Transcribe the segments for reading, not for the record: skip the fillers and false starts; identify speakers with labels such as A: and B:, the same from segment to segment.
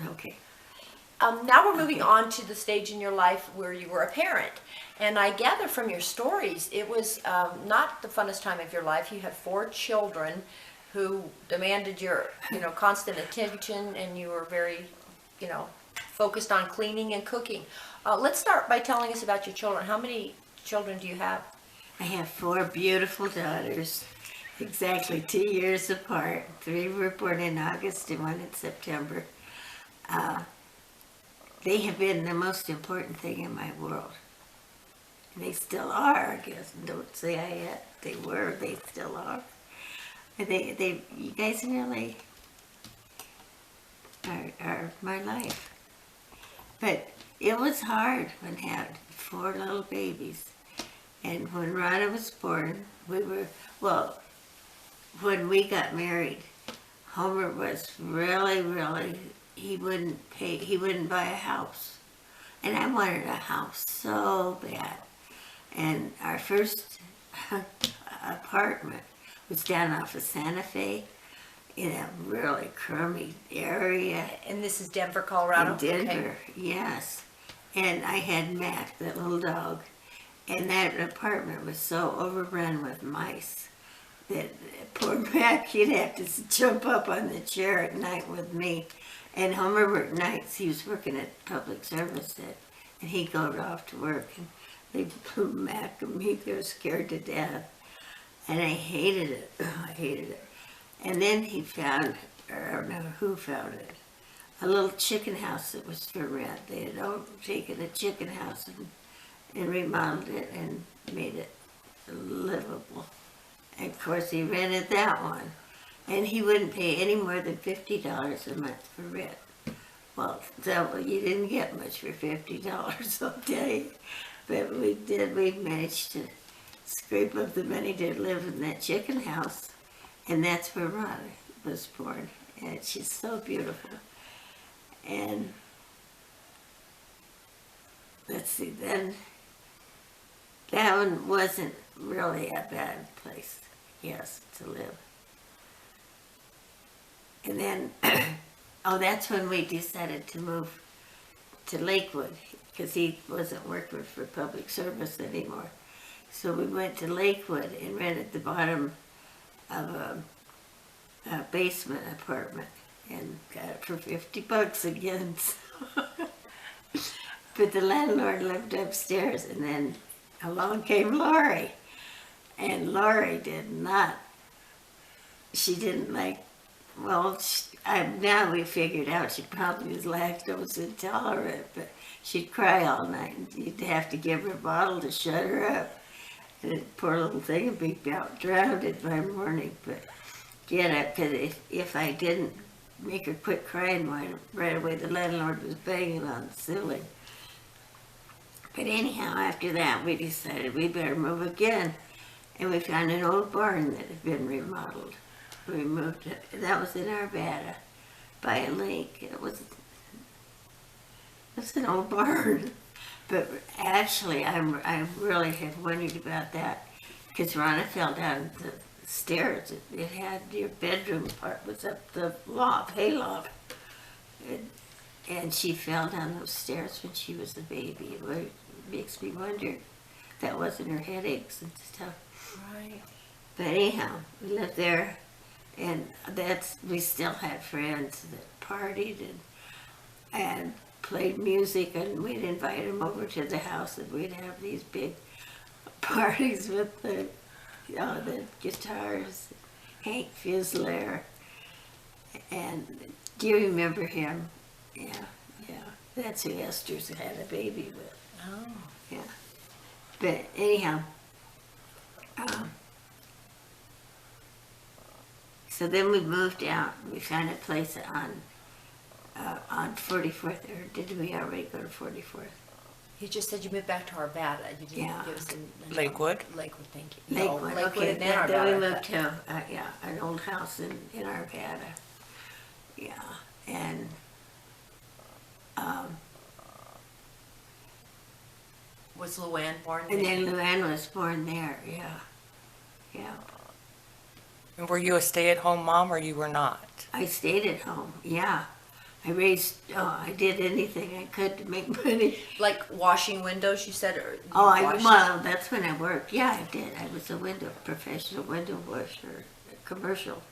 A: Okay.
B: Now we're moving on to the stage in your life where you were a parent. And I gather from your stories, it was not the funnest time of your life. You had 4 children who demanded your, constant attention, and you were very, focused on cleaning and cooking. Let's start by telling us about your children. How many children do you have?
A: I have 4 beautiful daughters, exactly 2 years apart. 3 were born in August and 1 in September. They have been the most important thing in my world. And they still are, I guess. Don't say I yet. They were, they still are. And you guys really are my life. But it was hard when I had 4 little babies. And when Rhonda was born, when we got married, Homer was really, he wouldn't buy a house. And I wanted a house so bad. And our first apartment was down off of Santa Fe in a really crummy area.
B: And this is Denver, Colorado?
A: In Denver, okay. Yes. And I had Mac, that little dog. And that apartment was so overrun with mice that poor Mac, he'd have to jump up on the chair at night with me. And Homer worked nights. He was working at public service, and he'd go off to work. And they'd put Mac and me, they were scared to death. And I hated it. I hated it. And then he found, or I don't know who found it, a little chicken house that was for rent. They had taken a chicken house and remodeled it and made it livable. And of course he rented that one. And he wouldn't pay any more than $50 a month for rent. Well, so you didn't get much for $50, I'll tell you. But we managed to scrape up the money to live in that chicken house. And that's where Rhonda was born. And she's so beautiful. And let's see, then that one wasn't really a bad place, yes, to live. And then, that's when we decided to move to Lakewood, because he wasn't working for public service anymore. So we went to Lakewood and rented the bottom of a basement apartment and got it for $50 again. But the landlord lived upstairs, and then along came Laurie. And Laurie she didn't like, now we figured out she probably was lactose intolerant, but she'd cry all night, and you'd have to give her a bottle to shut her up. And the poor little thing would be about drowned by morning, but get up, because if I didn't make her quit crying right away, the landlord was banging on the ceiling. But anyhow, after that, we decided we better move again, and we found an old barn that had been remodeled. We moved it. That was in Arvada, by a lake. It was an old barn. But actually, I really have wondered about that, because Rhonda fell down the stairs. It had your bedroom part was up the hayloft. And she fell down those stairs when she was a baby. It makes me wonder if that wasn't her headaches and stuff.
B: Right.
A: But anyhow, we lived there, and we still had friends that partied and played music, and we'd invite them over to the house, and we'd have these big parties with the guitars, Hank Fizzler. And do you remember him? Yeah. That's who Esther's had a baby with.
B: Oh.
A: Yeah. But anyhow, so then we moved out. We found a place on 44th, or did we already go to 44th?
B: You just said you moved back to Arvada. You didn't give us
C: Lakewood.
B: Lakewood, thank you.
A: Lakewood,
B: No, Lakewood
A: okay.
B: and then
A: Then
B: Arvada.
A: we moved to an old house in Arvada. Yeah, and
B: Was Luann born
A: and
B: there?
A: then Luann was born there. Yeah.
C: And were you a stay-at-home mom, or you were not?
A: I stayed at home. Yeah, I did anything I could to make money.
B: Like washing windows, you said, or you
A: Well, that's when I worked. Yeah, I did. I was a professional window washer, commercial,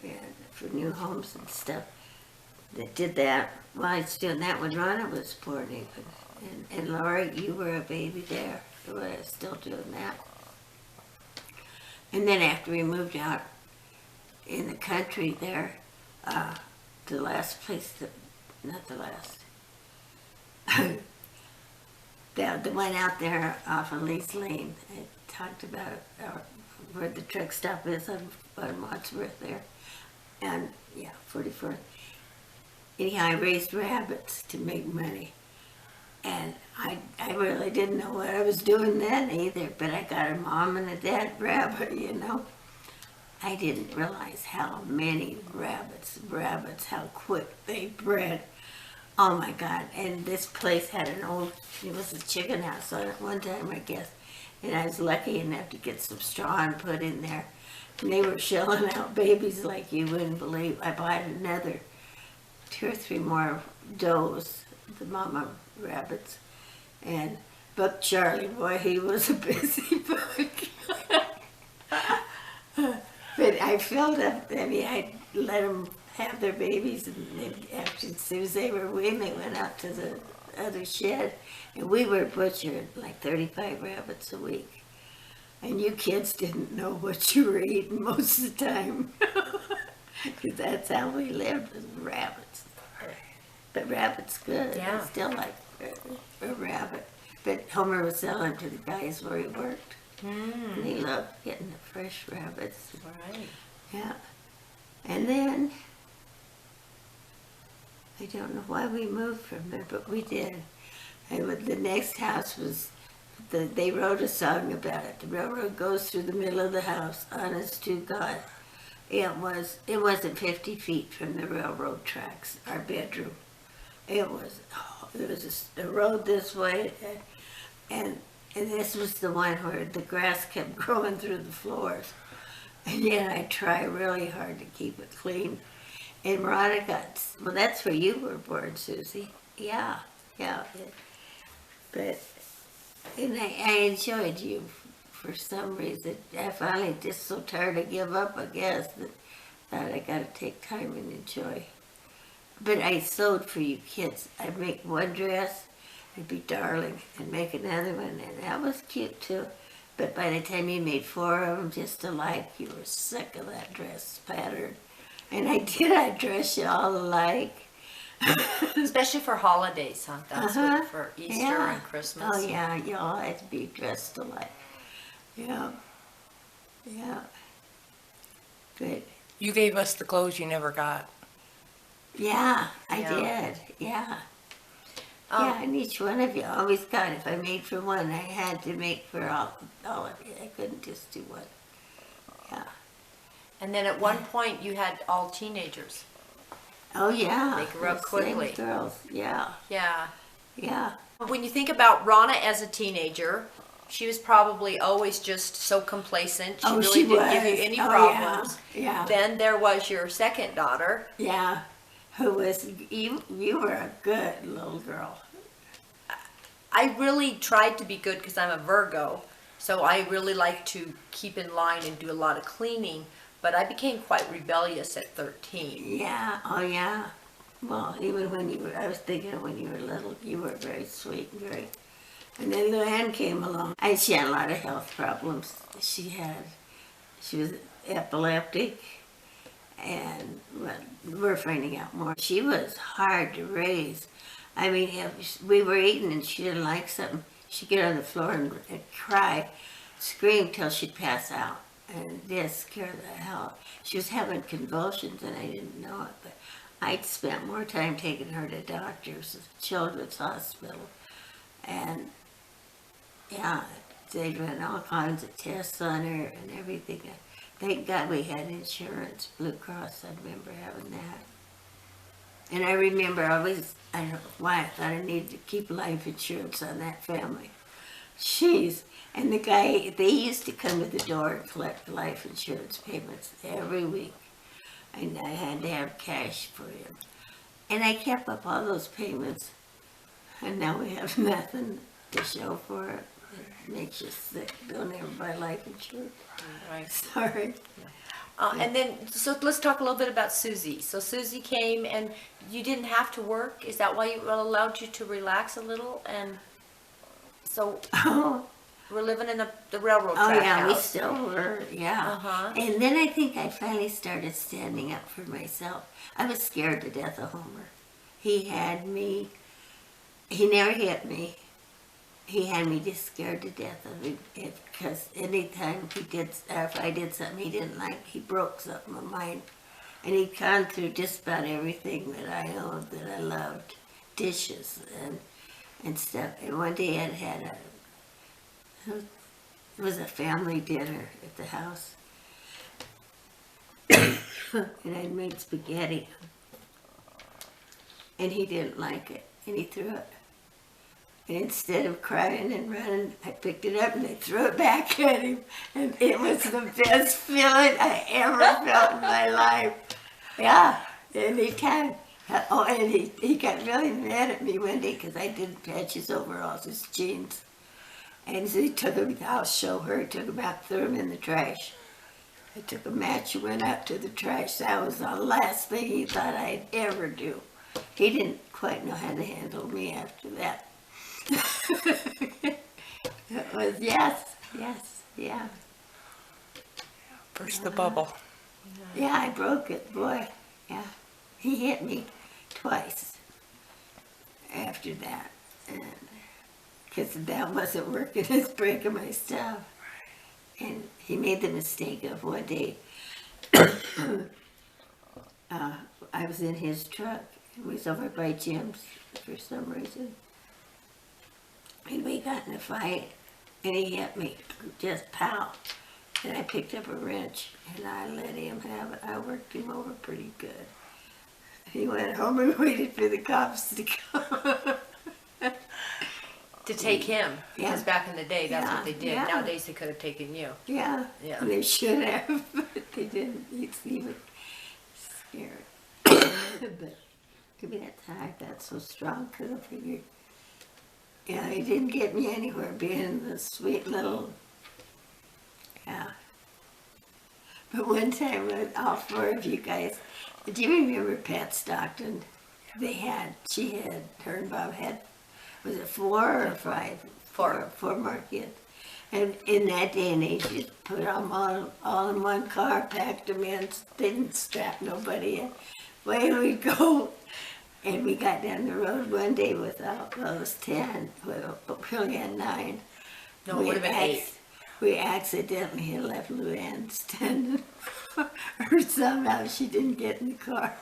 A: and for new homes and stuff. That did that. While I was doing that when Ronna was born even. And Laura, you were a baby there. So I was still doing that. And then after we moved out in the country there, the last place not the last. The one out there off of Lee's Lane. I talked about where the truck stop is on Wadsworth there. And, 44. Anyhow, I raised rabbits to make money. And I really didn't know what I was doing then either, but I got a mom and a dad rabbit, I didn't realize how many rabbits, how quick they bred. Oh my God, and this place had it was a chicken house on it one time, I guess. And I was lucky enough to get some straw and put in there. And they were shelling out babies like you wouldn't believe. I bought another 2 or 3 more does, the mama rabbits. And Buck Charlie, boy, he was a busy buck. But I filled up, I let them have their babies, and as soon as they were weaned, they went out to the other shed, and we were butchered like 35 rabbits a week. And you kids didn't know what you were eating most of the time. Because that's how we lived, with rabbits. But rabbit's good.
B: Yeah.
A: I still like a rabbit. But Homer was selling to the guys where he worked. And he loved getting the fresh rabbits.
B: Right.
A: Yeah. And then, I don't know why we moved from there, but we did. And the next house was, they wrote a song about it. The railroad goes through the middle of the house, honest to God. It wasn't 50 feet from the railroad tracks, our bedroom. There was a road this way, and this was the one where the grass kept growing through the floors. And yet I try really hard to keep it clean. And Rhonda well, that's where you were born, Susie. Yeah. But, and I enjoyed you for some reason. I finally just so tired to give up, I guess, that I gotta take time and enjoy. But I sewed for you kids. I'd make one dress, it'd be darling, and make another one, and that was cute too. But by the time you made 4 of them just alike, you were sick of that dress pattern. And I'd dress you all alike.
B: Especially for holidays, huh? That's what, for Easter and Christmas.
A: Oh yeah, you all had to be dressed alike. Yeah. Good.
C: You gave us the clothes you never got.
A: Yeah, I did. Yeah. And each one of you always got. If I made for one, I had to make for all of you. I couldn't just do one. Yeah.
B: And then at one point you had all teenagers.
A: Oh yeah.
B: They grew up
A: Those
B: quickly.
A: same girls. Yeah.
B: Yeah. When you think about Ronna as a teenager, she was probably always just so complacent. She really didn't give you any problems.
A: Yeah.
B: Then there was your second daughter.
A: Yeah. Who was, you were a good little girl.
B: I really tried to be good because I'm a Virgo, so I really like to keep in line and do a lot of cleaning, but I became quite rebellious at 13.
A: Yeah, oh yeah. Well, even when I was thinking when you were little, you were very sweet and very, and then Joanne came along. She had a lot of health problems. She was epileptic. And we're finding out more. She was hard to raise. I mean, if we were eating and she didn't like something, she'd get on the floor and cry, scream till she'd pass out. And just scare the hell. She was having convulsions and I didn't know it, but I'd spent more time taking her to doctors, children's hospital. And yeah, they'd run all kinds of tests on her and everything. Thank God we had insurance, Blue Cross. I remember having that. And I remember always, I don't know why, I thought I needed to keep life insurance on that family. Jeez. And the guy, they used to come to the door and collect life insurance payments every week. And I had to have cash for him. And I kept up all those payments, and now we have nothing to show for it. It makes you sick. Don't ever buy life insurance.
C: Right.
A: Sorry.
B: And then, so let's talk a little bit about Susie. So Susie came and you didn't have to work. Is that why it allowed you to relax a little? And so
A: Oh,
B: we're living in the railroad
A: oh
B: track
A: yeah, we
B: house.
A: still were, yeah.
B: Uh-huh.
A: And then I think I finally started standing up for myself. I was scared to death of Homer. He had me, he never hit me. He had me just scared to death of it because anytime if I did something he didn't like, he broke something of mine. And he'd gone through just about everything that I owned, that I loved, dishes and stuff. And one day I'd had it was a family dinner at the house. And I'd made spaghetti. And he didn't like it, and he threw it. And instead of crying and running, I picked it up and I threw it back at him. And it was the best feeling I ever felt in my life. Yeah, anytime. Oh, and he got really mad at me one day because I didn't patch his overalls, his jeans. And so he took them, I'll show her, he took them out, threw them in the trash. I took a match and went out to the trash. That was the last thing he thought I'd ever do. He didn't quite know how to handle me after that. It was, yes, yeah.
C: Burst the bubble.
A: Yeah, I broke it, boy. Yeah. He hit me twice after that. Because that wasn't working, it's breaking my stuff. And he made the mistake of one day, I was in his truck. It was over by Jim's for some reason. And we got in a fight, and he hit me, just pow. And I picked up a wrench, and I let him have it. I worked him over pretty good. He went home and waited for the cops to come.
B: To take him, because
A: Yeah.
B: back in the day, that's what they did.
A: Yeah.
B: Nowadays, they could have taken you.
A: Yeah,
B: Yeah.
A: they should have, but they didn't. He was scared. But maybe that's how I got so strong, because I figured, yeah, he didn't get me anywhere being the sweet little, yeah. But one time with all four of you guys, do you remember Pat Stockton? Her and Bob had, was it 4 or 5? Four more kids. And in that day and age, you put them all in one car, packed them in, didn't strap nobody in. Away we'd go. And we got down the road one day without those 10. We only had 9.
B: No, it would have been 8.
A: We accidentally had left Luann standing. Or somehow she didn't get in the car.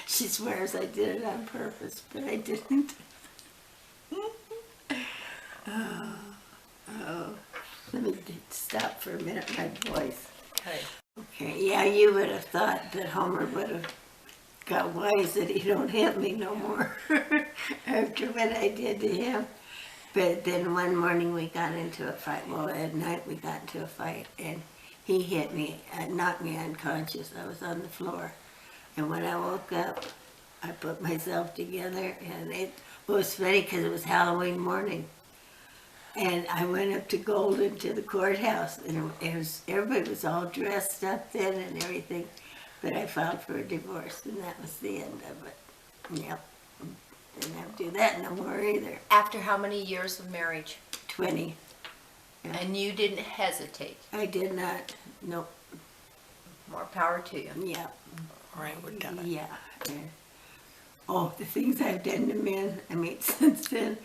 A: She swears I did it on purpose, but I didn't. Oh, let me stop for a minute, my voice.
B: Okay.
A: Okay, yeah, you would have thought that Homer would have got wise that he don't hit me no more after what I did to him. But then one morning we got into a fight. Well, at night we got into a fight, and he hit me and knocked me unconscious. I was on the floor. And when I woke up, I put myself together, and it was funny because it was Halloween morning. And I went up to Golden to the courthouse, and everybody was all dressed up then and everything. But I filed for a divorce, and that was the end of it. Yep. Didn't have to do that no more either.
B: After how many years of marriage?
A: 20.
B: And you didn't hesitate.
A: I did not. Nope.
B: More power to you.
A: Yeah.
C: All right, we're done.
A: Yeah. Oh, the things I've done to men, I mean, since then,